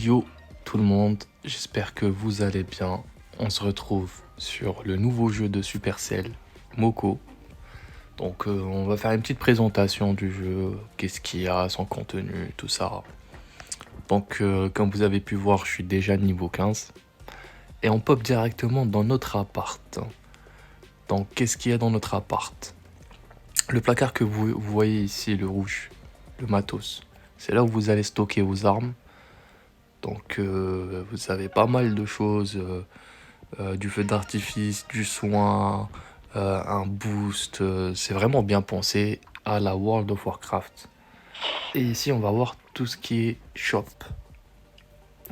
Yo tout le monde, j'espère que vous allez bien. On se retrouve sur le nouveau jeu de Supercell, Moko. Donc on va faire une petite présentation du jeu, qu'est-ce qu'il y a, son contenu, tout ça. Donc comme vous avez pu voir, je suis déjà niveau 15. Et on pop directement dans notre appart. Donc qu'est-ce qu'il y a dans notre appart? Le placard que vous voyez ici, le rouge, le matos, c'est là où vous allez stocker vos armes. Donc vous avez pas mal de choses, du feu d'artifice, du soin, un boost, c'est vraiment bien pensé à la World of Warcraft. Et ici on va voir tout ce qui est shop.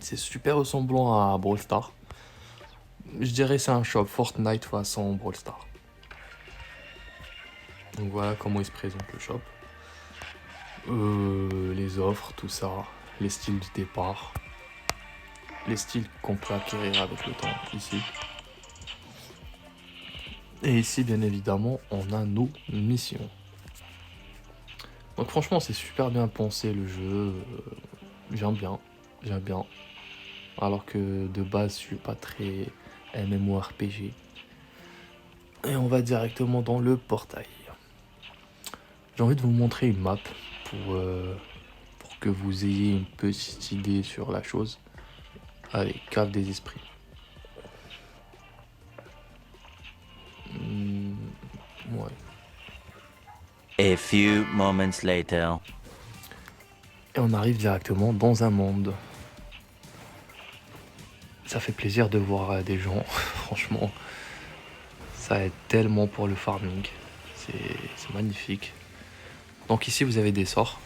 C'est super ressemblant à Brawl Stars. Je dirais c'est un shop Fortnite façon Brawl Stars. Donc voilà comment il se présente le shop. Les offres, tout ça, les styles du départ. Les styles qu'on peut acquérir avec le temps ici. Et ici, bien évidemment, on a nos missions. Donc franchement, c'est super bien pensé le jeu. J'aime bien. Alors que de base, je suis pas très MMORPG. Et on va directement dans le portail. J'ai envie de vous montrer une map pour que vous ayez une petite idée sur la chose. Allez, cave des esprits. Ouais. A few moments later. Et on arrive directement dans un monde. Ça fait plaisir de voir des gens, franchement. Ça aide tellement pour le farming. C'est magnifique. Donc ici, vous avez des sorts.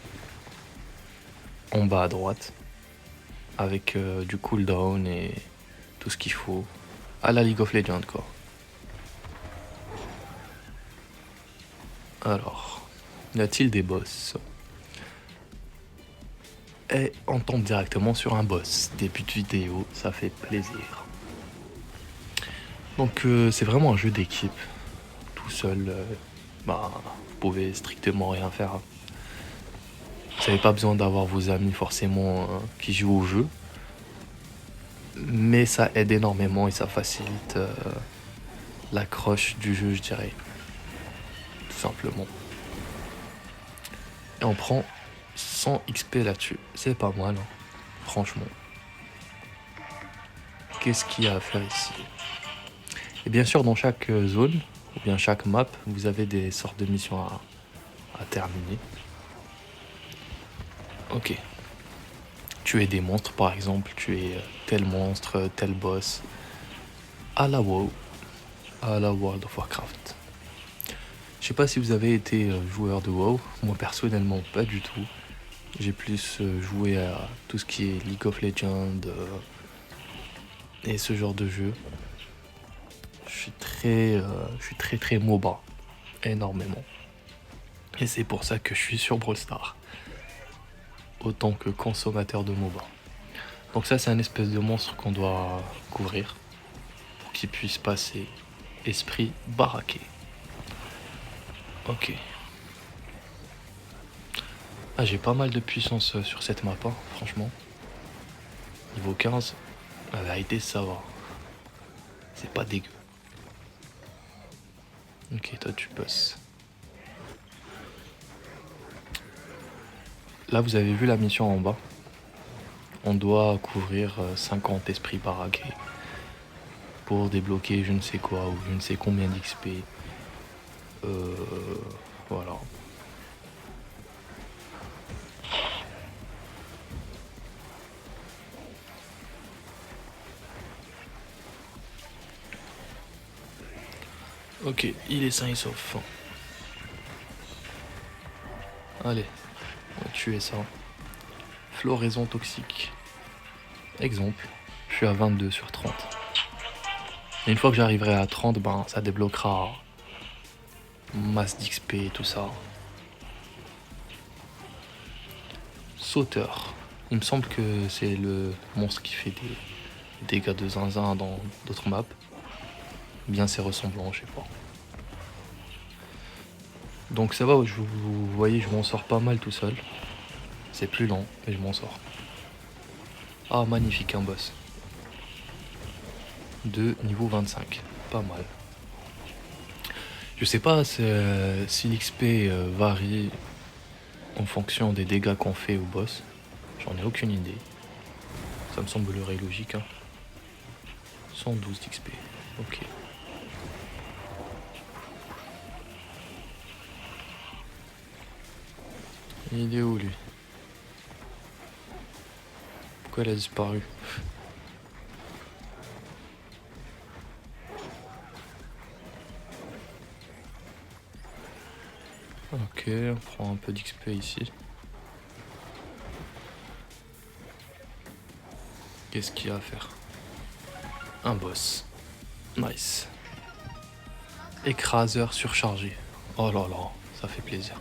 En bas à droite. Avec du cooldown et tout ce qu'il faut. À la League of Legends, quoi. Alors, y a-t-il des boss? Et on tombe directement sur un boss. Début de vidéo, ça fait plaisir. Donc c'est vraiment un jeu d'équipe. Tout seul, vous pouvez strictement rien faire. Vous n'avez pas besoin d'avoir vos amis forcément qui jouent au jeu. Mais ça aide énormément et ça facilite l'accroche du jeu, je dirais. Tout simplement. Et on prend 100 XP là-dessus. C'est pas mal, hein, franchement. Qu'est-ce qu'il y a à faire ici? Et bien sûr, dans chaque zone, ou bien chaque map, vous avez des sortes de missions à terminer. Ok. Tuer des monstres, par exemple, tuer tel monstre, tel boss. À la WoW, à la World of Warcraft. Je sais pas si vous avez été joueur de WoW. Moi, personnellement, pas du tout. J'ai plus joué à tout ce qui est League of Legends et ce genre de jeu. Je suis très MOBA, énormément. Et c'est pour ça que je suis sur Brawl Stars, autant que consommateur de MOBA. Donc ça, c'est un espèce de monstre qu'on doit couvrir pour qu'il puisse passer esprit baraqué. Ok. Ah, j'ai pas mal de puissance sur cette map, hein, franchement. Niveau 15, la vérité, ça va. C'est pas dégueu. Ok, toi tu passes. Là, vous avez vu la mission en bas. On doit couvrir 50 esprits baraqués pour débloquer je ne sais quoi ou je ne sais combien d'XP. Voilà. Ok, il est sain et sauf. Allez, on va tuer ça. Floraison toxique. Exemple, je suis à 22 sur 30. Et une fois que j'arriverai à 30, ça débloquera masse d'XP et tout ça. Sauteur. Il me semble que c'est le monstre qui fait des dégâts de zinzin dans d'autres maps. Bien c'est ressemblant, je sais pas. Donc ça va, vous voyez, je m'en sors pas mal tout seul. C'est plus lent, mais je m'en sors. Ah, magnifique, un boss. De niveau 25. Pas mal. Je sais pas si l'XP varie en fonction des dégâts qu'on fait au boss. J'en ai aucune idée. Ça me semblerait logique. Hein. 112 d'XP. Ok. Il est où lui? Pourquoi il a disparu? Ok, on prend un peu d'XP ici. Qu'est-ce qu'il y a à faire? Un boss. Nice. Écraseur surchargé. Oh là là, ça fait plaisir.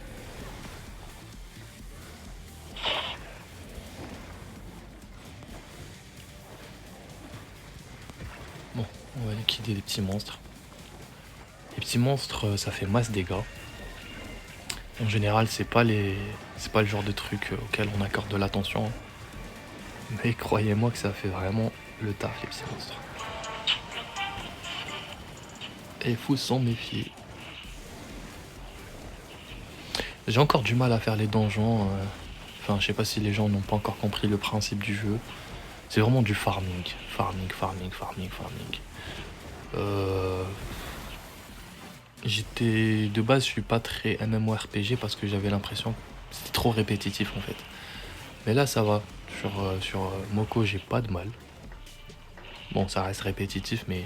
Bon, on va liquider les petits monstres. Les petits monstres, ça fait masse dégâts. En général, c'est pas le genre de truc auquel on accorde de l'attention. Mais croyez-moi que ça fait vraiment le taf, les petits monstres. Et il faut s'en méfier. J'ai encore du mal à faire les donjons. Enfin, je sais pas si les gens n'ont pas encore compris le principe du jeu. C'est vraiment du farming. Farming. De base, je suis pas très MMORPG parce que j'avais l'impression que c'était trop répétitif en fait. Mais là, ça va. Sur Moko, j'ai pas de mal. Bon, ça reste répétitif, mais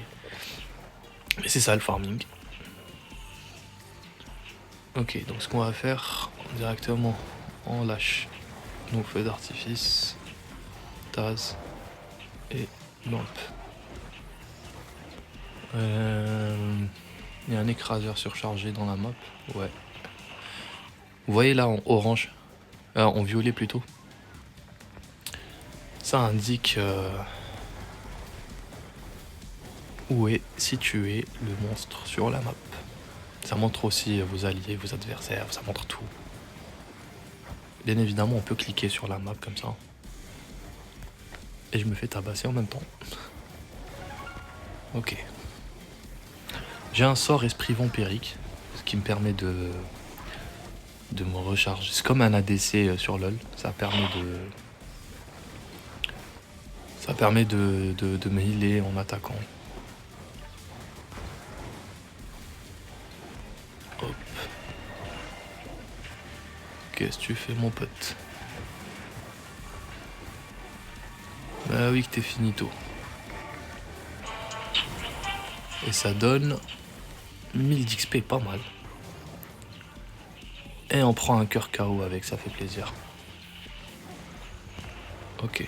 c'est ça le farming. Ok, donc ce qu'on va faire directement, on lâche nos feux d'artifice, Taz et lampe. Il y a un écraseur surchargé dans la map, ouais. Vous voyez là en orange, en violet plutôt. Ça indique où est situé le monstre sur la map. Ça montre aussi vos alliés, vos adversaires, ça montre tout. Bien évidemment, on peut cliquer sur la map comme ça. Et je me fais tabasser en même temps. Ok. J'ai un sort esprit vampirique, ce qui me permet de me recharger. C'est comme un ADC sur LoL. Ça permet de me healer en attaquant. Hop. Qu'est-ce que tu fais, mon pote? Bah oui que t'es finito. Et ça donne 1000 d'XP, pas mal. Et on prend un cœur KO avec, ça fait plaisir. Ok.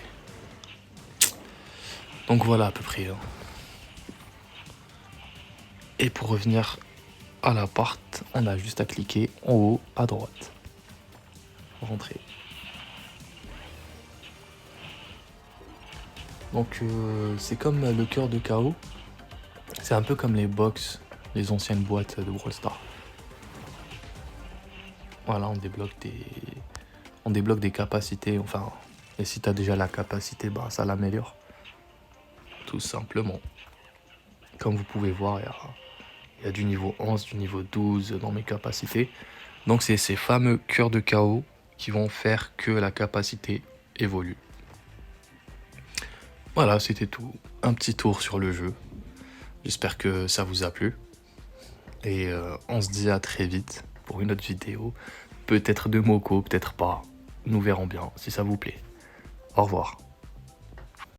Donc voilà à peu près. Hein. Et pour revenir à l'appart, on a juste à cliquer en haut à droite. Rentrer. Donc c'est comme le cœur de KO. C'est un peu comme les box, les anciennes boîtes de Brawl Stars. Voilà, on débloque des capacités. Enfin, et si t'as déjà la capacité, bah ça l'améliore. Tout simplement. Comme vous pouvez voir, il y a du niveau 11, du niveau 12 dans mes capacités. Donc c'est ces fameux cœurs de KO qui vont faire que la capacité évolue. Voilà, c'était tout. Un petit tour sur le jeu. J'espère que ça vous a plu. Et on se dit à très vite pour une autre vidéo. Peut-être de Moko, peut-être pas. Nous verrons bien si ça vous plaît. Au revoir.